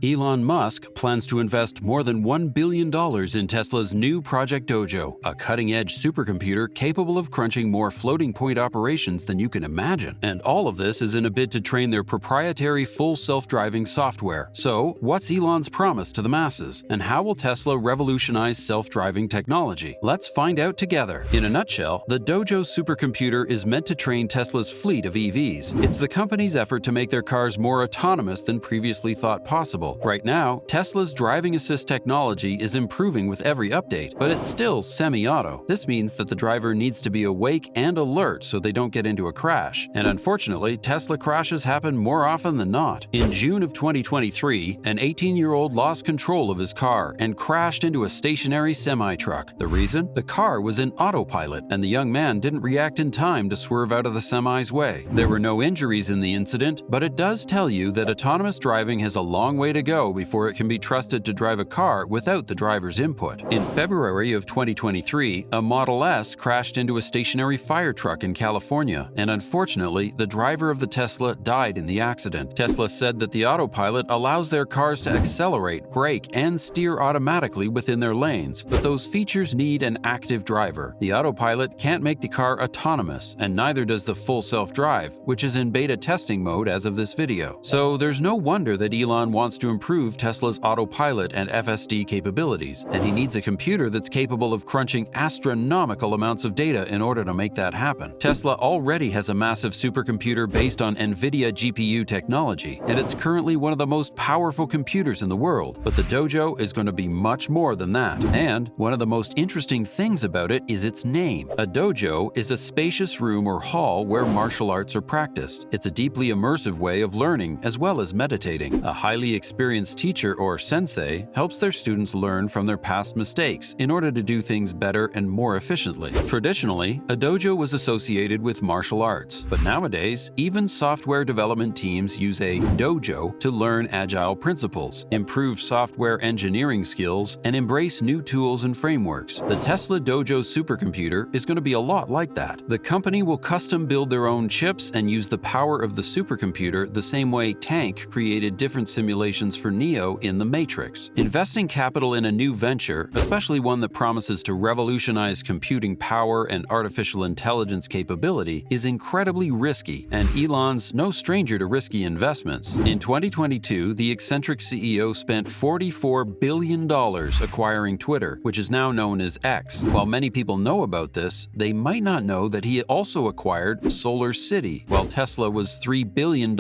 Elon Musk plans to invest more than $1 billion in Tesla's new Project Dojo, a cutting-edge supercomputer capable of crunching more floating-point operations than you can imagine. And all of this is in a bid to train their proprietary full self-driving software. So, what's Elon's promise to the masses? And how will Tesla revolutionize self-driving technology? Let's find out together. In a nutshell, the Dojo supercomputer is meant to train Tesla's fleet of EVs. It's the company's effort to make their cars more autonomous than previously thought possible. Right now, Tesla's driving assist technology is improving with every update, but it's still semi-auto. This means that the driver needs to be awake and alert so they don't get into a crash. And unfortunately, Tesla crashes happen more often than not. In June of 2023, an 18-year-old lost control of his car and crashed into a stationary semi-truck. The reason? The car was in autopilot, and the young man didn't react in time to swerve out of the semi's way. There were no injuries in the incident, but it does tell you that autonomous driving has a long way to go before it can be trusted to drive a car without the driver's input. In February of 2023, a Model S crashed into a stationary fire truck in California, and unfortunately, the driver of the Tesla died in the accident. Tesla said that the autopilot allows their cars to accelerate, brake, and steer automatically within their lanes, but those features need an active driver. The autopilot can't make the car autonomous, and neither does the full self-drive, which is in beta testing mode as of this video. So there's no wonder that Elon wants to improve Tesla's autopilot and FSD capabilities, and he needs a computer that's capable of crunching astronomical amounts of data in order to make that happen. Tesla already has a massive supercomputer based on NVIDIA GPU technology, and it's currently one of the most powerful computers in the world, but the Dojo is going to be much more than that. And one of the most interesting things about it is its name. A dojo is a spacious room or hall where martial arts are practiced. It's a deeply immersive way of learning as well as meditating. A highly experienced teacher or sensei helps their students learn from their past mistakes in order to do things better and more efficiently. Traditionally, a dojo was associated with martial arts, but nowadays, even software development teams use a dojo to learn agile principles, improve software engineering skills, and embrace new tools and frameworks. The Tesla Dojo supercomputer is going to be a lot like that. The company will custom build their own chips and use the power of the supercomputer the same way Tank created different simulations for Neo in The Matrix. Investing capital in a new venture, especially one that promises to revolutionize computing power and artificial intelligence capability, is incredibly risky, and Elon's no stranger to risky investments. In 2022, the eccentric CEO spent $44 billion acquiring Twitter, which is now known as X. While many people know about this, they might not know that he also acquired Solar City, while Tesla was $3 billion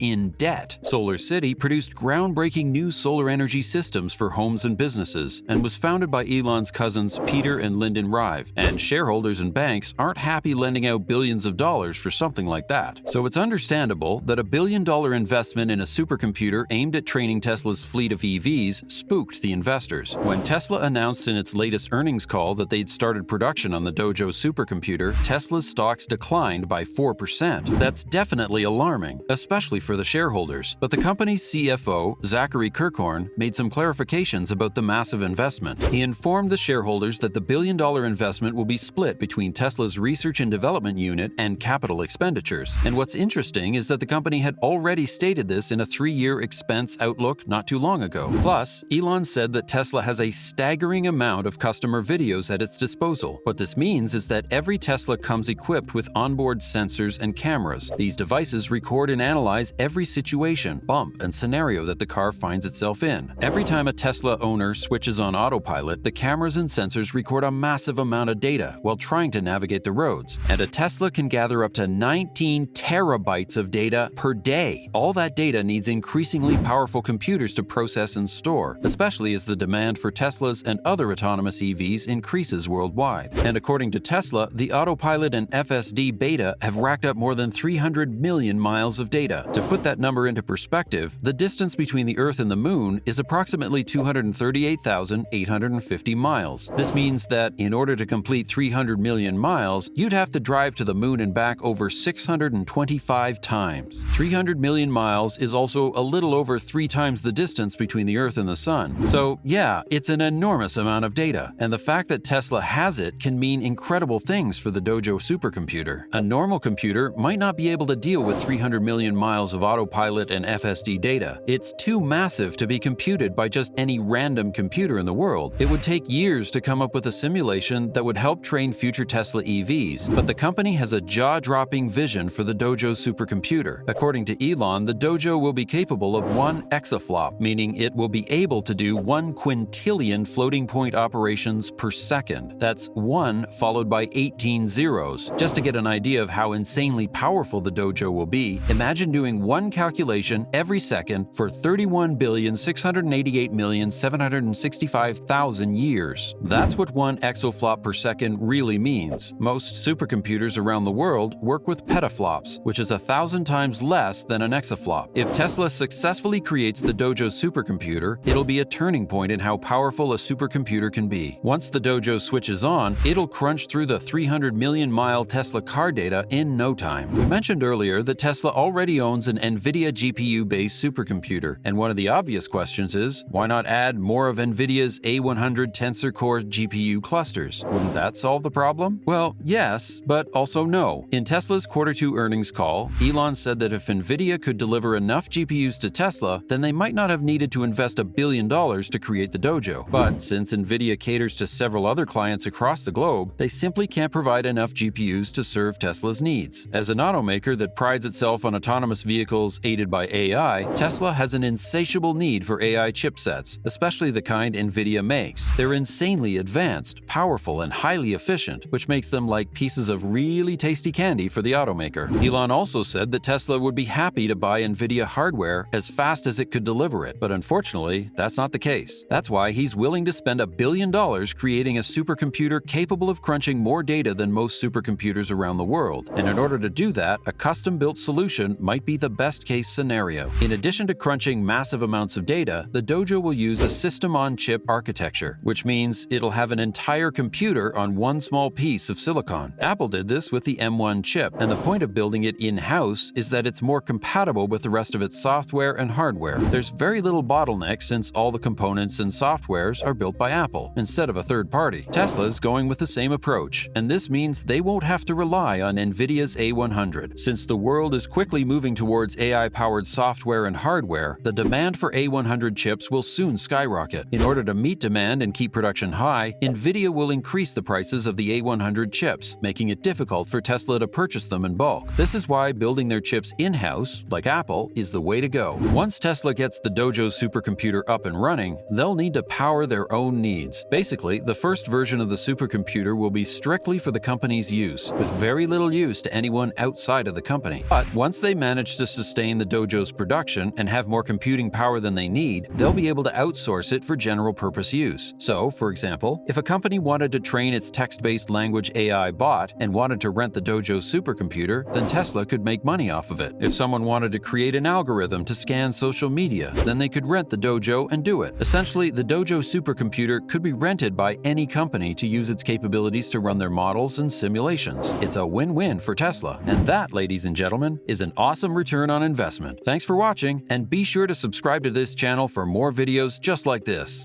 in debt. Solar City produced groundbreaking new solar energy systems for homes and businesses, and was founded by Elon's cousins Peter and Lyndon Rive, and shareholders and banks aren't happy lending out billions of dollars for something like that. So it's understandable that a billion-dollar investment in a supercomputer aimed at training Tesla's fleet of EVs spooked the investors. When Tesla announced in its latest earnings call that they'd started production on the Dojo supercomputer, Tesla's stocks declined by 4%. That's definitely alarming, especially for the shareholders. But the company's CFO, Zachary Kirkhorn, made some clarifications about the massive investment. He informed the shareholders that the billion-dollar investment will be split between Tesla's research and development unit and capital expenditures. And what's interesting is that the company had already stated this in a 3-year expense outlook not too long ago. Plus, Elon said that Tesla has a staggering amount of customer videos at its disposal. What this means is that every Tesla comes equipped with onboard sensors and cameras. These devices record and analyze every situation, bump, and scenario that the car finds itself in. Every time a Tesla owner switches on autopilot, the cameras and sensors record a massive amount of data while trying to navigate the roads. And a Tesla can gather up to 19 terabytes of data per day. All that data needs increasingly powerful computers to process and store, especially as the demand for Teslas and other autonomous EVs increases worldwide. And according to Tesla, the autopilot and FSD beta have racked up more than 300 million miles of data. To put that number into perspective, the distance between the Earth and the Moon is approximately 238,850 miles. This means that in order to complete 300 million miles, you'd have to drive to the Moon and back over 625 times. 300 million miles is also a little over 3 times the distance between the Earth and the Sun. So yeah, it's an enormous amount of data, and the fact that Tesla has it can mean incredible things for the Dojo supercomputer. A normal computer might not be able to deal with 300 million miles of autopilot and FSD data. It's too massive to be computed by just any random computer in the world. It would take years to come up with a simulation that would help train future Tesla EVs, but the company has a jaw-dropping vision for the Dojo supercomputer. According to Elon, the Dojo will be capable of 1 exaflop, meaning it will be able to do 1 quintillion floating point operations per second. That's 1 followed by 18 zeros. Just to get an idea of how insanely powerful the Dojo will be, imagine doing 1 calculation every second for 31,688,765,000 years. That's what 1 exaflop per second really means. Most supercomputers around the world work with petaflops, which is 1,000 times less than an exaflop. If Tesla successfully creates the Dojo supercomputer, it'll be a turning point in how powerful a supercomputer can be. Once the Dojo switches on, it'll crunch through the 300 million mile Tesla car data in no time. We mentioned earlier that Tesla already owns an NVIDIA GPU-based supercomputer, and one of the obvious questions is, why not add more of NVIDIA's A100 Tensor Core GPU clusters? Wouldn't that solve the problem? Well, yes, but also no. In Tesla's Q2 earnings call, Elon said that if NVIDIA could deliver enough GPUs to Tesla, then they might not have needed to invest $1 billion to create the Dojo. But since NVIDIA caters to several other clients across the globe, they simply can't provide enough GPUs to serve Tesla's needs. As an automaker that prides itself on autonomous vehicles aided by AI, Tesla has an insatiable need for AI chipsets, especially the kind NVIDIA makes. They're insanely advanced, powerful, and highly efficient, which makes them like pieces of really tasty candy for the automaker. Elon also said that Tesla would be happy to buy NVIDIA hardware as fast as it could deliver it, but unfortunately, that's not the case. That's why he's willing to spend $1 billion creating a supercomputer capable of crunching more data than most supercomputers around the world. And in order to do that, a custom-built solution might be the best-case scenario. In addition to crunching massive amounts of data, the Dojo will use a system-on-chip architecture, which means it'll have an entire computer on one small piece of silicon. Apple did this with the M1 chip, and the point of building it in-house is that it's more compatible with the rest of its software and hardware. There's very little bottleneck since all the components and softwares are built by Apple, instead of a third party. Tesla's going with the same approach, and this means they won't have to rely on NVIDIA's A100. Since the world is quickly moving towards AI-powered software and hardware, the demand for A100 chips will soon skyrocket. In order to meet demand and keep production high, NVIDIA will increase the prices of the A100 chips, making it difficult for Tesla to purchase them in bulk. This is why building their chips in-house, like Apple, is the way to go. Once Tesla gets the Dojo supercomputer up and running, they'll need to power their own needs. Basically, the first version of the supercomputer will be strictly for the company's use, with very little use to anyone outside of the company. But once they manage to sustain the Dojo's production and have more computing power than they need, they'll be able to outsource it for general-purpose use. So, for example, if a company wanted to train its text-based language AI bot and wanted to rent the Dojo supercomputer, then Tesla could make money off of it. If someone wanted to create an algorithm to scan social media, then they could rent the Dojo and do it. Essentially, the Dojo supercomputer could be rented by any company to use its capabilities to run their models and simulations. It's a win-win for Tesla. And that, ladies and gentlemen, is an awesome return on investment. Thanks for watching, and be sure to subscribe to this channel for more videos just like this.